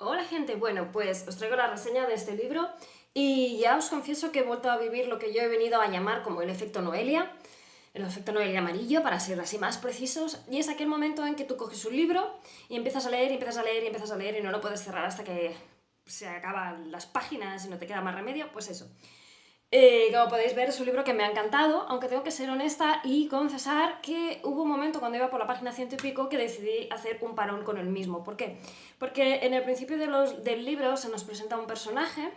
Hola gente, bueno, pues os traigo la reseña de este libro y ya os confieso que he vuelto a vivir lo que yo he venido a llamar como el efecto Noelia amarillo, para ser así más precisos, y es aquel momento en que tú coges un libro y empiezas a leer, y empiezas a leer, y empiezas a leer y no lo puedes cerrar hasta que se acaban las páginas y no te queda más remedio, pues eso. Como podéis ver, es un libro que me ha encantado, aunque tengo que ser honesta y confesar que hubo un momento cuando iba por la página ciento y pico que decidí hacer un parón con el mismo. ¿Por qué? Porque en el principio del libro se nos presenta un personaje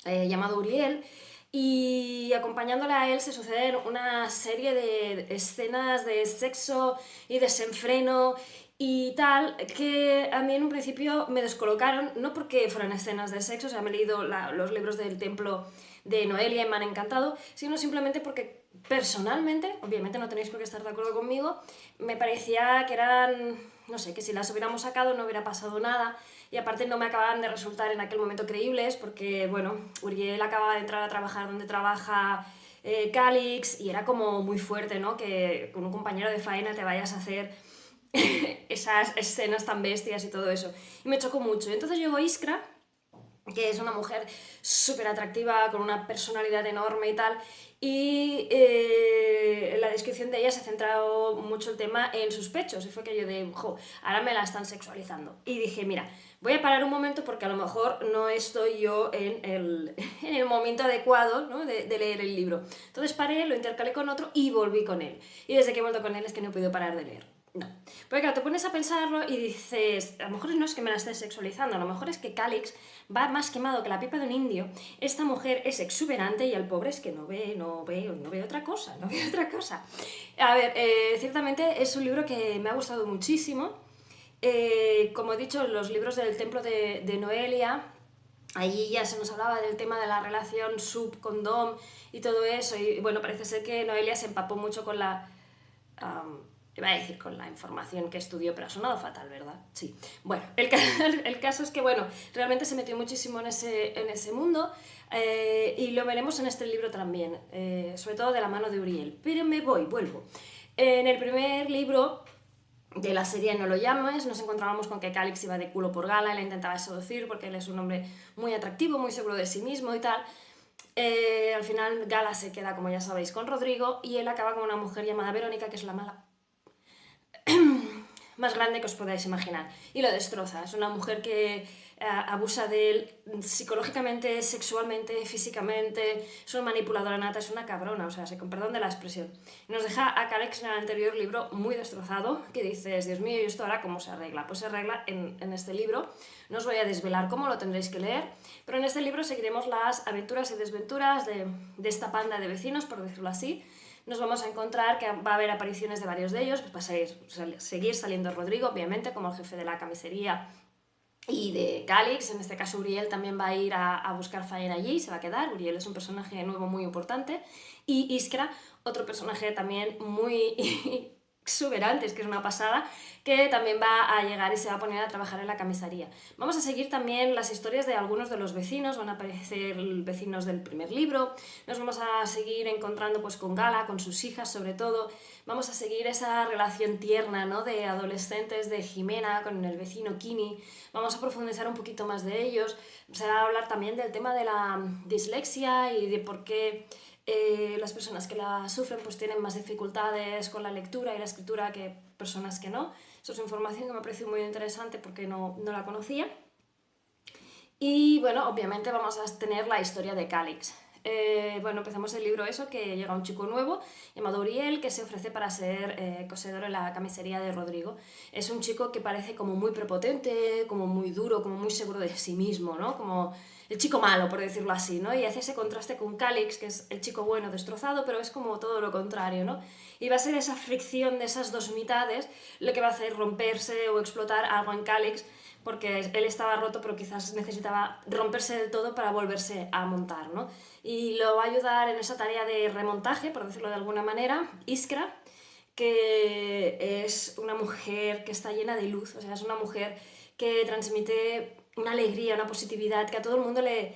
llamado Uriel, y acompañándole a él se suceden una serie de escenas de sexo y desenfreno y tal, que a mí en un principio me descolocaron, no porque fueran escenas de sexo, o sea, me he leído los libros del templo de Noelia y me han encantado, sino simplemente porque personalmente, obviamente no tenéis por qué estar de acuerdo conmigo, me parecía que eran, no sé, que si las hubiéramos sacado no hubiera pasado nada, y aparte no me acababan de resultar en aquel momento creíbles porque, bueno, Uriel acababa de entrar a trabajar donde trabaja Calix, y era como muy fuerte, ¿no? Que con un compañero de faena te vayas a hacer esas escenas tan bestias y todo eso. Y me chocó mucho. Entonces llegó Iskra, que es una mujer súper atractiva, con una personalidad enorme y tal, y en la descripción de ella se ha centrado mucho el tema en sus pechos, y fue que yo de, jo, ahora me la están sexualizando. Y dije, mira, voy a parar un momento porque a lo mejor no estoy yo en el momento adecuado, ¿no? de leer el libro. Entonces paré, lo intercalé con otro y volví con él. Y desde que he vuelto con él es que no he podido parar de leer. No. Porque claro, te pones a pensarlo y dices, a lo mejor no es que me la estés sexualizando, a lo mejor es que Calix va más quemado que la pipa de un indio, esta mujer es exuberante y el pobre es que no ve otra cosa, no ve otra cosa. A ver, ciertamente es un libro que me ha gustado muchísimo. Como he dicho, los libros del templo de Noelia, allí ya se nos hablaba del tema de la relación sub-condom y todo eso, y bueno, parece ser que Noelia se empapó mucho con la iba a decir con la información que estudió, pero ha sonado fatal, ¿verdad? Sí. Bueno, el caso es que, bueno, realmente se metió muchísimo en ese mundo, y lo veremos en este libro también, sobre todo de la mano de Uriel. Pero vuelvo. En el primer libro de la serie No lo llames, nos encontrábamos con que Calix iba de culo por Gala y la intentaba seducir porque él es un hombre muy atractivo, muy seguro de sí mismo y tal. Al final Gala se queda, como ya sabéis, con Rodrigo, y él acaba con una mujer llamada Verónica, que es la mala más grande que os podáis imaginar, y lo destroza. Es una mujer que abusa de él psicológicamente, sexualmente, físicamente, es una manipuladora nata, es una cabrona, o sea, con perdón de la expresión. Nos deja a Calix en el anterior libro muy destrozado, que dices, Dios mío, ¿y esto ahora cómo se arregla? Pues se arregla en este libro. No os voy a desvelar cómo, lo tendréis que leer, pero en este libro seguiremos las aventuras y desventuras de esta panda de vecinos, por decirlo así. Nos vamos a encontrar que va a haber apariciones de varios de ellos, pues va a seguir saliendo Rodrigo, obviamente, como el jefe de la camisería y de Calix. En este caso Uriel también va a ir a buscar faena allí, se va a quedar. Uriel es un personaje nuevo muy importante, y Iskra, otro personaje también muy exuberante, que es una pasada, que también va a llegar y se va a poner a trabajar en la comisaría. Vamos a seguir también las historias de algunos de los vecinos, van a aparecer vecinos del primer libro, nos vamos a seguir encontrando pues con Gala, con sus hijas sobre todo, vamos a seguir esa relación tierna, ¿no? De adolescentes de Jimena con el vecino Kini, vamos a profundizar un poquito más de ellos, se va a hablar también del tema de la dislexia y de por qué las personas que la sufren pues tienen más dificultades con la lectura y la escritura que personas que no. Eso es información que me ha parecido muy interesante porque no la conocía. Y bueno, obviamente vamos a tener la historia de Calix. Bueno, empezamos el libro eso, que llega un chico nuevo llamado Uriel, que se ofrece para ser cosedor en la camisería de Rodrigo. Es un chico que parece como muy prepotente, como muy duro, como muy seguro de sí mismo, ¿no? Como el chico malo, por decirlo así, ¿no? Y hace ese contraste con Calix, que es el chico bueno, destrozado, pero es como todo lo contrario, ¿no? Y va a ser esa fricción de esas dos mitades lo que va a hacer romperse o explotar algo en Calix, porque él estaba roto, pero quizás necesitaba romperse del todo para volverse a montar, ¿no? Y lo va a ayudar en esa tarea de remontaje, por decirlo de alguna manera, Iskra, que es una mujer que está llena de luz, o sea, es una mujer que transmite una alegría, una positividad, que a todo el mundo le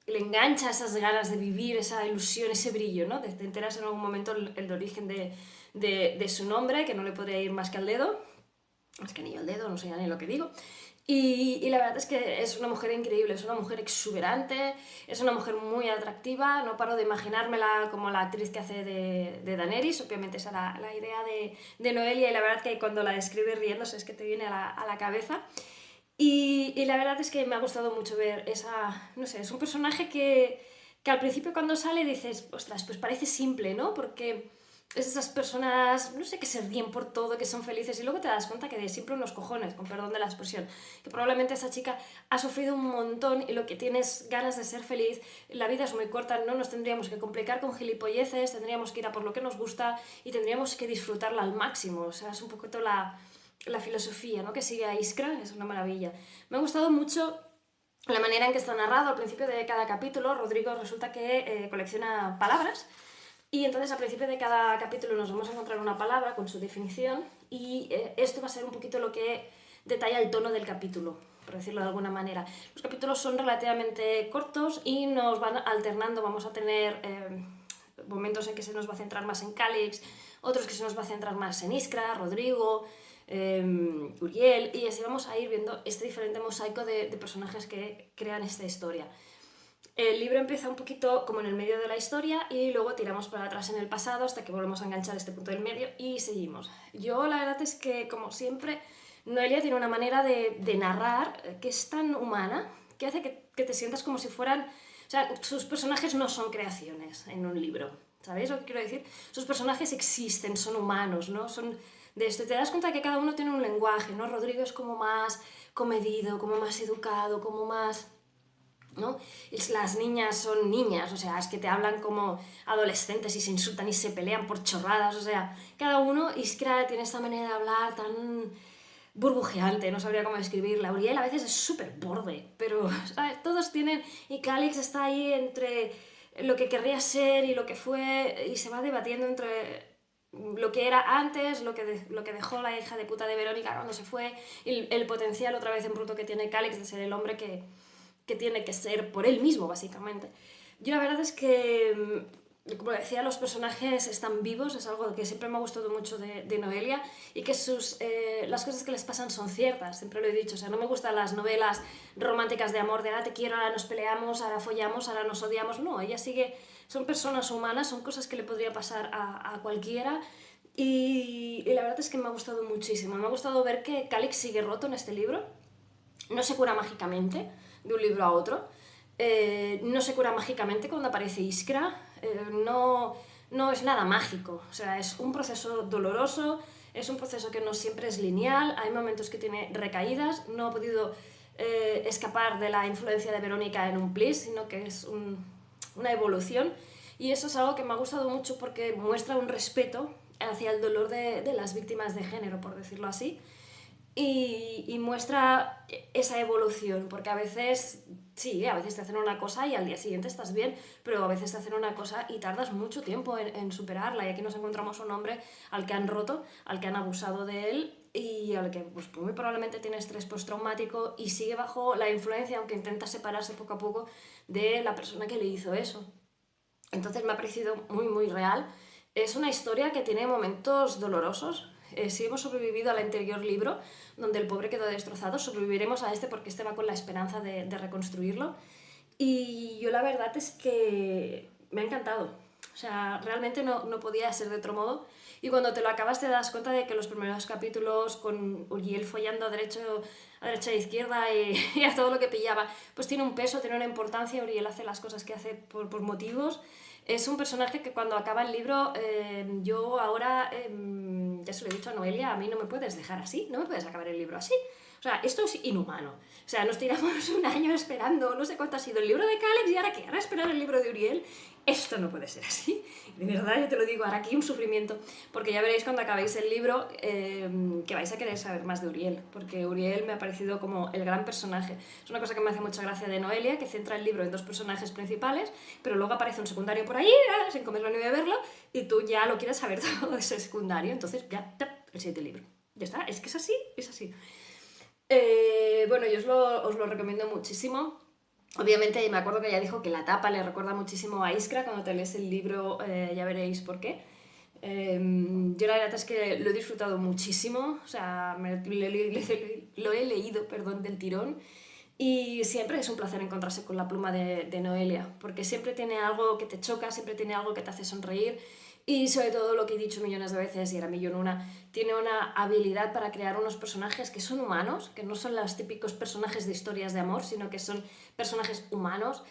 engancha esas ganas de vivir, esa ilusión, ese brillo, ¿no? Te enteras en algún momento el origen de su nombre, que no le podría ir más que al dedo. es que ni yo el dedo, no sé ya ni lo que digo. Y la verdad es que es una mujer increíble, es una mujer exuberante, es una mujer muy atractiva, no paro de imaginármela como la actriz que hace de Daenerys, obviamente esa era la idea de Noelia, y la verdad que cuando la describes riéndose es que te viene a la cabeza. Y la verdad es que me ha gustado mucho ver esa, no sé, es un personaje que al principio cuando sale dices, ostras, pues parece simple, ¿no? Porque es esas personas, no sé, que se ríen por todo, que son felices, y luego te das cuenta que de simple unos cojones, con perdón de la expresión, que probablemente esa chica ha sufrido un montón y lo que tienes ganas de ser feliz, la vida es muy corta, no nos tendríamos que complicar con gilipolleces, tendríamos que ir a por lo que nos gusta y tendríamos que disfrutarla al máximo, o sea, es un poquito la filosofía, ¿no?, que sigue a Iskra, es una maravilla. Me ha gustado mucho la manera en que está narrado. Al principio de cada capítulo, Rodrigo resulta que colecciona palabras, y entonces al principio de cada capítulo nos vamos a encontrar una palabra con su definición, y esto va a ser un poquito lo que detalla el tono del capítulo, por decirlo de alguna manera. Los capítulos son relativamente cortos y nos van alternando, vamos a tener momentos en que se nos va a centrar más en Calix, otros que se nos va a centrar más en Iskra, Rodrigo, Uriel, y así vamos a ir viendo este diferente mosaico de personajes que crean esta historia. El libro empieza un poquito como en el medio de la historia y luego tiramos para atrás en el pasado hasta que volvemos a enganchar este punto del medio y seguimos. Yo la verdad es que, como siempre, Noelia tiene una manera de narrar que es tan humana, que hace que te sientas como si fueran... O sea, sus personajes no son creaciones en un libro, ¿sabéis lo que quiero decir? Sus personajes existen, son humanos, ¿no? Son de esto. Te das cuenta de que cada uno tiene un lenguaje, ¿no? Rodrigo es como más comedido, como más educado, como más... ¿no? Las niñas son niñas, o sea, es que te hablan como adolescentes y se insultan y se pelean por chorradas, o sea, cada uno, Iskra tiene esta manera de hablar tan burbujeante, no sabría cómo describirla. Uriel a veces es súper borde, pero, ¿sabes? Todos tienen, y Calix está ahí entre lo que querría ser y lo que fue, y se va debatiendo entre lo que era antes, lo que dejó la hija de puta de Verónica cuando se fue, y el potencial otra vez en bruto que tiene Calix de ser el hombre que tiene que ser por él mismo, básicamente. Yo la verdad es que, como decía, los personajes están vivos, es algo que siempre me ha gustado mucho de Noelia, y que las cosas que les pasan son ciertas, siempre lo he dicho. O sea, no me gustan las novelas románticas de amor, de ahora te quiero, ahora nos peleamos, ahora follamos, ahora nos odiamos. No, ella sigue, son personas humanas, son cosas que le podría pasar a cualquiera. Y la verdad es que me ha gustado muchísimo. Me ha gustado ver que Calix sigue roto en este libro, no se cura mágicamente de un libro a otro, no se cura mágicamente cuando aparece Iskra, no es nada mágico, o sea, es un proceso doloroso, es un proceso que no siempre es lineal, hay momentos que tiene recaídas, no ha podido escapar de la influencia de Verónica en un plis, sino que es una evolución, y eso es algo que me ha gustado mucho porque muestra un respeto hacia el dolor de las víctimas de género, por decirlo así, y muestra esa evolución, porque a veces, sí, a veces te hacen una cosa y al día siguiente estás bien, pero a veces te hacen una cosa y tardas mucho tiempo en superarla, y aquí nos encontramos un hombre al que han roto, al que han abusado de él y al que pues, muy probablemente tiene estrés postraumático y sigue bajo la influencia, aunque intenta separarse poco a poco de la persona que le hizo eso. Entonces me ha parecido muy, muy real. Es una historia que tiene momentos dolorosos. Si hemos sobrevivido al anterior libro, donde el pobre quedó destrozado, sobreviviremos a este porque este va con la esperanza de reconstruirlo. Y yo la verdad es que me ha encantado. O sea, realmente no podía ser de otro modo. Y cuando te lo acabas te das cuenta de que los primeros capítulos, con Uriel follando a derecha e izquierda y a todo lo que pillaba, pues tiene un peso, tiene una importancia. Uriel hace las cosas que hace por motivos. Es un personaje que cuando acaba el libro, yo ahora, ya se lo he dicho a Noelia, a mí no me puedes dejar así, no me puedes acabar el libro así. O sea, esto es inhumano. O sea, nos tiramos un año esperando, no sé cuánto ha sido el libro de Calix, y ahora qué, ahora esperar el libro de Uriel. Esto no puede ser así. De verdad, yo te lo digo, ahora aquí un sufrimiento. Porque ya veréis cuando acabéis el libro que vais a querer saber más de Uriel. Porque Uriel me ha parecido como el gran personaje. Es una cosa que me hace mucha gracia de Noelia, que centra el libro en dos personajes principales, pero luego aparece un secundario por ahí, sin comerlo ni beberlo, y tú ya lo quieres saber todo de ese secundario. Entonces ya, el siguiente libro. Ya está, es que es así, es así. Bueno, yo os lo recomiendo muchísimo. Obviamente me acuerdo que ella dijo que la tapa le recuerda muchísimo a Iskra. Cuando te lees el libro ya veréis por qué. Yo la verdad es que lo he disfrutado muchísimo, o sea, lo he leído, perdón, del tirón. Y siempre es un placer encontrarse con la pluma de Noelia, porque siempre tiene algo que te choca, siempre tiene algo que te hace sonreír y sobre todo lo que he dicho millones de veces y era millón una, tiene una habilidad para crear unos personajes que son humanos, que no son los típicos personajes de historias de amor, sino que son personajes humanos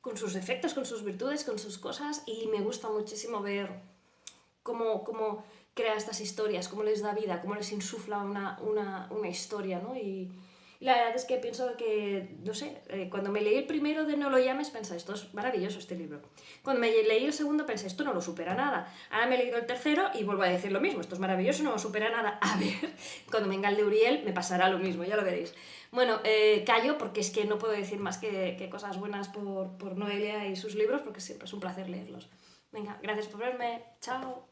con sus defectos, con sus virtudes, con sus cosas y me gusta muchísimo ver cómo crea estas historias, cómo les da vida, cómo les insufla una historia, ¿no? Y la verdad es que pienso que, no sé, cuando me leí el primero de No lo llames, pensé, esto es maravilloso este libro. Cuando me leí el segundo pensé, esto no lo supera nada. Ahora me he leído el tercero y vuelvo a decir lo mismo, esto es maravilloso, no lo supera nada. A ver, cuando venga el de Uriel me pasará lo mismo, ya lo veréis. Bueno, callo porque es que no puedo decir más que cosas buenas por Noelia y sus libros porque siempre es un placer leerlos. Venga, gracias por verme, chao.